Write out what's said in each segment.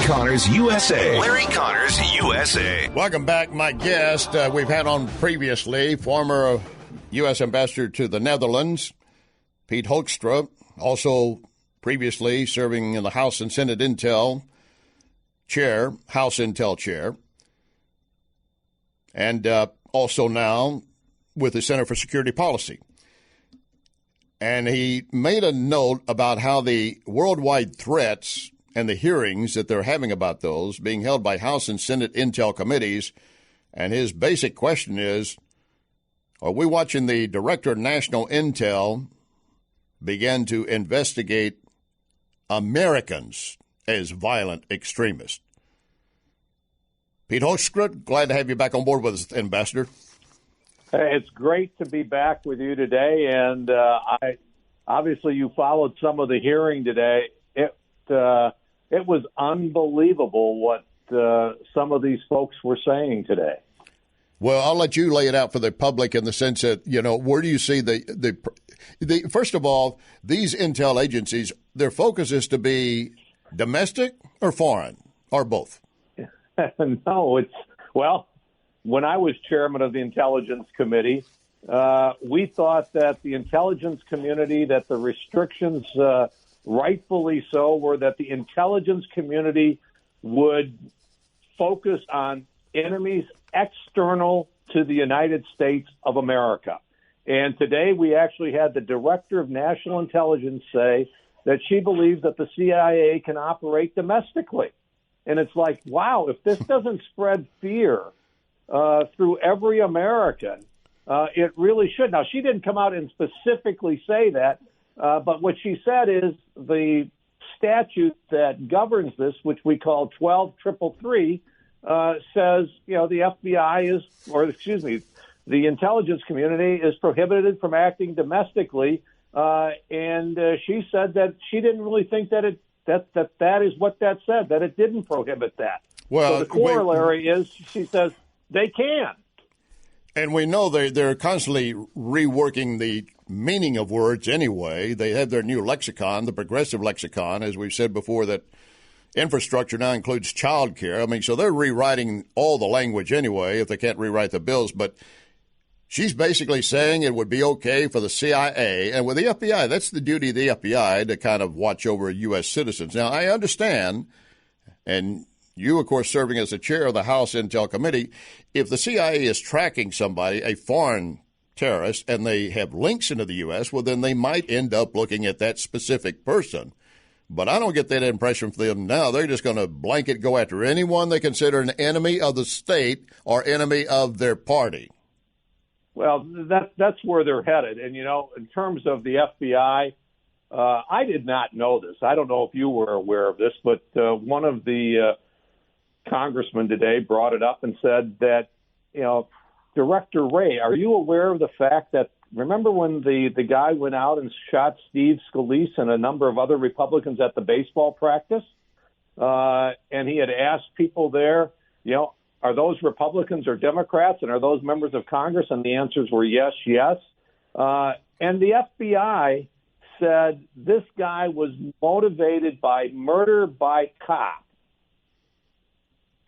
Connors USA. Larry Connors USA. Welcome back. My guest we've had on previously, former U.S. Ambassador to the Netherlands, Pete Hoekstra, also previously serving in the House and Senate Intel Chair, House Intel Chair, and also now with the Center for Security Policy. And he made a note about how the worldwide threats and the hearings that they're having about those being held by House and Senate Intel committees. And his basic question is, are we watching the Director of National Intel begin to investigate Americans as violent extremists? Pete Hoekstra, glad to have you back on board with us, Ambassador. It's great to be back with you today, and obviously you followed some of the hearing today. It was unbelievable what some of these folks were saying today. Well, I'll let you lay it out for the public in the sense that, where do you see the first of all, these intel agencies, their focus is to be domestic or foreign or both? No, when I was chairman of the Intelligence Committee, we thought that the intelligence community, that the restrictions, rightfully so, were that the intelligence community would focus on enemies external to the United States of America. And today we actually had the Director of National Intelligence say that she believes that the CIA can operate domestically. And it's like, wow, if this doesn't spread fear through every American, it really should. Now, she didn't come out and specifically say that, but what she said is the statute that governs this, which we call 12333, says, the FBI the intelligence community is prohibited from acting domestically. And she said that she didn't really think that that is what that said, that it didn't prohibit that. Well, so the corollary is, she says, they can. And we know they're constantly reworking the meaning of words anyway. They have their new lexicon, the progressive lexicon, as we've said before, that infrastructure now includes child care. I mean, so they're rewriting all the language anyway if they can't rewrite the bills. But she's basically saying it would be okay for the CIA, and with the FBI, that's the duty of the FBI to kind of watch over U.S. citizens. Now, I understand, and you, of course, serving as the chair of the House Intel Committee, if the CIA is tracking somebody, a foreign terrorist, and they have links into the U.S., well, then they might end up looking at that specific person. But I don't get that impression from them now. They're just going to blanket go after anyone they consider an enemy of the state or enemy of their party. Well, that's where they're headed. And, in terms of the FBI, I did not know this. I don't know if you were aware of this, but one of the congressmen today brought it up and said that, Director Wray, are you aware of the fact that, remember when the guy went out and shot Steve Scalise and a number of other Republicans at the baseball practice? And he had asked people there, are those Republicans or Democrats, and are those members of Congress? And the answers were yes, yes. And the FBI said this guy was motivated by murder by cop.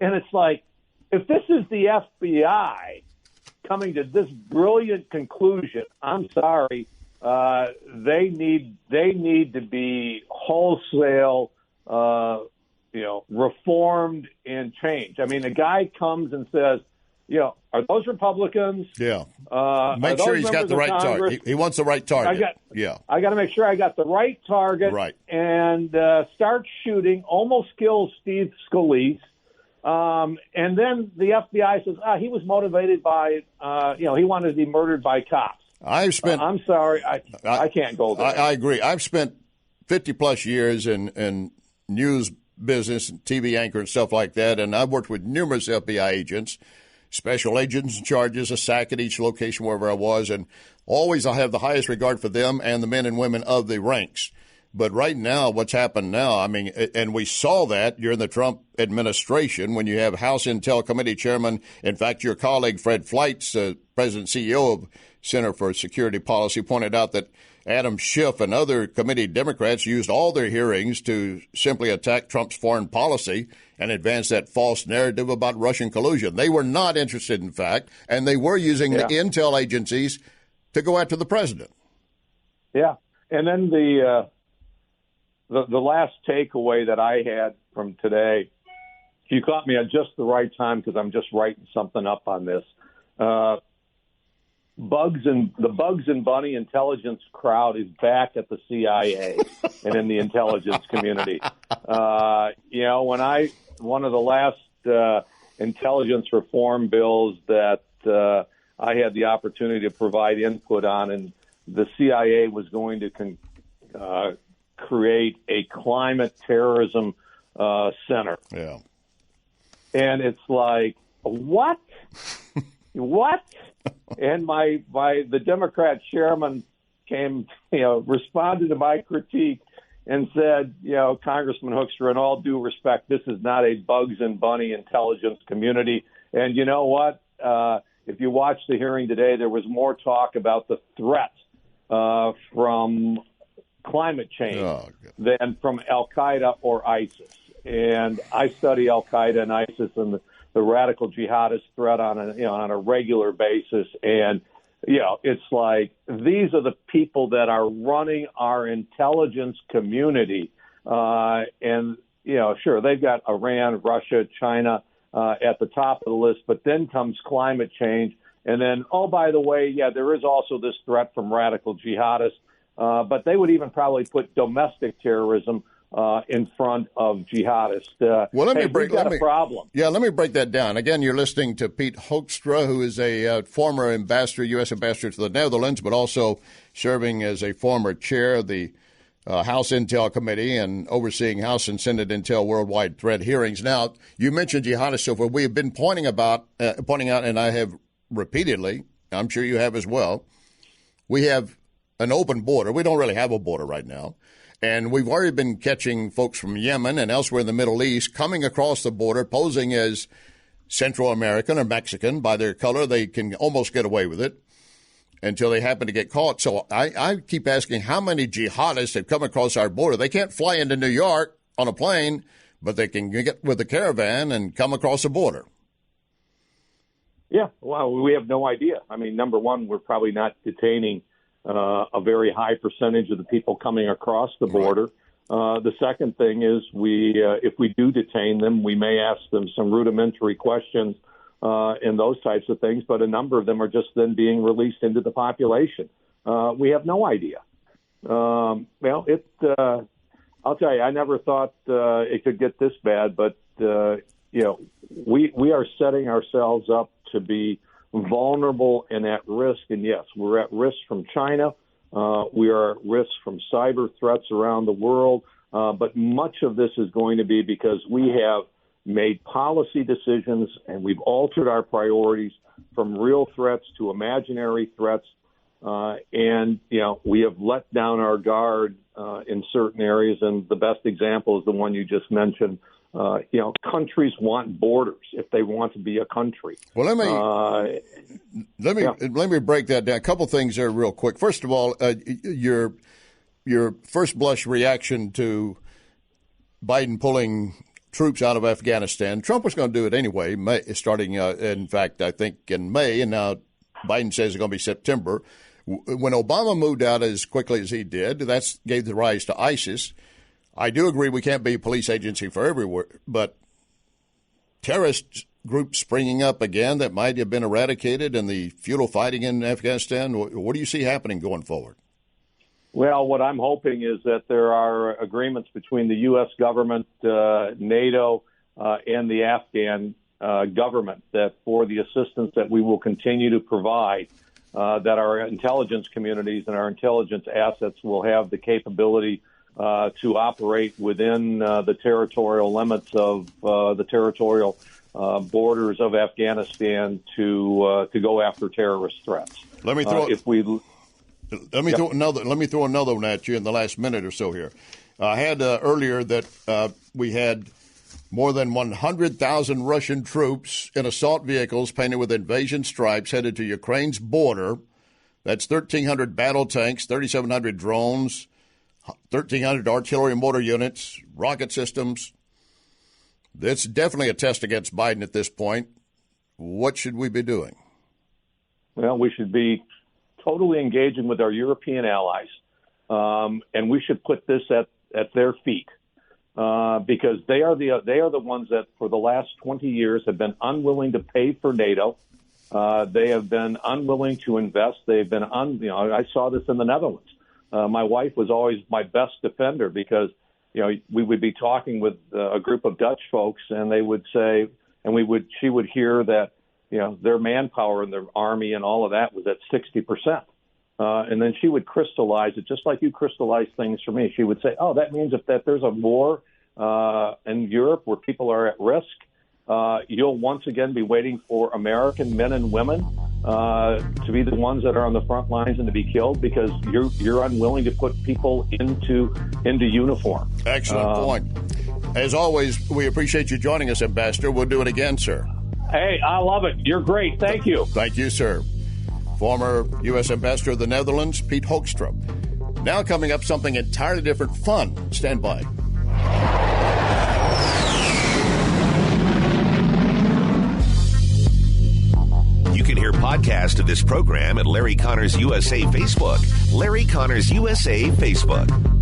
And it's like, if this is the FBI coming to this brilliant conclusion, I'm sorry, they need to be wholesale, reformed and changed. I mean, a guy comes and says, are those Republicans? Yeah. Make sure he's got the right target. He wants the right target. I got to make sure I got the right target. Right. And start shooting, almost kills Steve Scalise. And then the FBI says, he was motivated by, he wanted to be murdered by cops. I'm sorry, I can't go there. I agree. I've spent 50-plus years in news business and TV anchor and stuff like that, and I've worked with numerous FBI agents, special agents in charges, a sack at each location wherever I was, and always I have the highest regard for them and the men and women of the ranks. But right now, what's happened now, I mean, and we saw that during the Trump administration when you have House Intel Committee Chairman, in fact, your colleague Fred Fleitz, President CEO of Center for Security Policy, pointed out that Adam Schiff and other committee Democrats used all their hearings to simply attack Trump's foreign policy and advance that false narrative about Russian collusion. They were not interested, in fact, and they were using the intel agencies to go after the president. Yeah, and then the last takeaway that I had from today, you caught me at just the right time because I'm just writing something up on this. The Bugs and Bunny intelligence crowd is back at the CIA and in the intelligence community. One of the last intelligence reform bills that I had the opportunity to provide input on, and the CIA was going to create a climate terrorism center. Yeah. And it's like, what? What? And the Democrat chairman responded to my critique and said, Congressman Hoekstra, in all due respect, this is not a Bugs and Bunny intelligence community. And you know what? If you watch the hearing today, there was more talk about the threat from climate change than from Al-Qaeda or ISIS. And I study Al-Qaeda and ISIS and the radical jihadist threat on a regular basis. And, it's like these are the people that are running our intelligence community. And, sure, they've got Iran, Russia, China at the top of the list, but then comes climate change. And then, oh, by the way, there is also this threat from radical jihadists, but they would even probably put domestic terrorism in front of jihadists. Let me break that down. Again, you're listening to Pete Hoekstra, who is a former ambassador, U.S. Ambassador to the Netherlands, but also serving as a former chair of the House Intel Committee and overseeing House and Senate Intel worldwide threat hearings. Now, you mentioned jihadists so far. We have been pointing out, and I have repeatedly, I'm sure you have as well, we have an open border. We don't really have a border right now. And we've already been catching folks from Yemen and elsewhere in the Middle East coming across the border, posing as Central American or Mexican. By their color, they can almost get away with it until they happen to get caught. So I keep asking how many jihadists have come across our border. They can't fly into New York on a plane, but they can get with a caravan and come across the border. Yeah, well, we have no idea. I mean, number one, we're probably not detaining a very high percentage of the people coming across the border. Right. The second thing is if we do detain them, we may ask them some rudimentary questions and those types of things, but a number of them are just then being released into the population. We have no idea. I'll tell you, I never thought it could get this bad, but, we are setting ourselves up to be vulnerable and at risk. And yes, we're at risk from China. We are at risk from cyber threats around the world. But much of this is going to be because we have made policy decisions and we've altered our priorities from real threats to imaginary threats. And we have let down our guard in certain areas. And the best example is the one you just mentioned. Countries want borders if they want to be a country. Well, let me break that down. A couple things there real quick. First of all, your first blush reaction to Biden pulling troops out of Afghanistan. Trump was going to do it anyway, starting, in fact, I think in May, and now Biden says it's going to be September. When Obama moved out as quickly as he did, that gave the rise to ISIS. I do agree we can't be a police agency for everywhere, but terrorist groups springing up again that might have been eradicated in the futile fighting in Afghanistan, what do you see happening going forward? Well, what I'm hoping is that there are agreements between the U.S. government, NATO, and the Afghan government that for the assistance that we will continue to provide, that our intelligence communities and our intelligence assets will have the capability to operate within the territorial limits of the territorial borders of Afghanistan to go after terrorist threats. Let me throw another one at you in the last minute or so here. I had earlier that we had more than 100,000 Russian troops in assault vehicles painted with invasion stripes headed to Ukraine's border That's 1,300 battle tanks, 3,700 drones, 1,300 artillery and mortar units, rocket systems. It's definitely a test against Biden at this point. What should we be doing? Well, we should be totally engaging with our European allies, and we should put this at their feet because they are the ones that for the last 20 years have been unwilling to pay for NATO. They have been unwilling to invest. They've been I saw this in the Netherlands. My wife was always my best defender because we would be talking with a group of Dutch folks, and they would say, and she would hear that their manpower and their army and all of that was at 60%. And then she would crystallize it just like you crystallize things for me. She would say, oh, that means that there's a war in Europe where people are at risk, you'll once again be waiting for American men and women to be the ones that are on the front lines and to be killed because you're unwilling to put people into uniform. Excellent point. As always, we appreciate you joining us, Ambassador. We'll do it again, sir. Hey, I love it. You're great. Thank you. Thank you, sir. Former U.S. Ambassador of the Netherlands, Pete Hoekstra. Now coming up, something entirely different. Fun. Stand by. You can hear podcast of this program at Larry Connors USA Facebook. Larry Connors USA Facebook.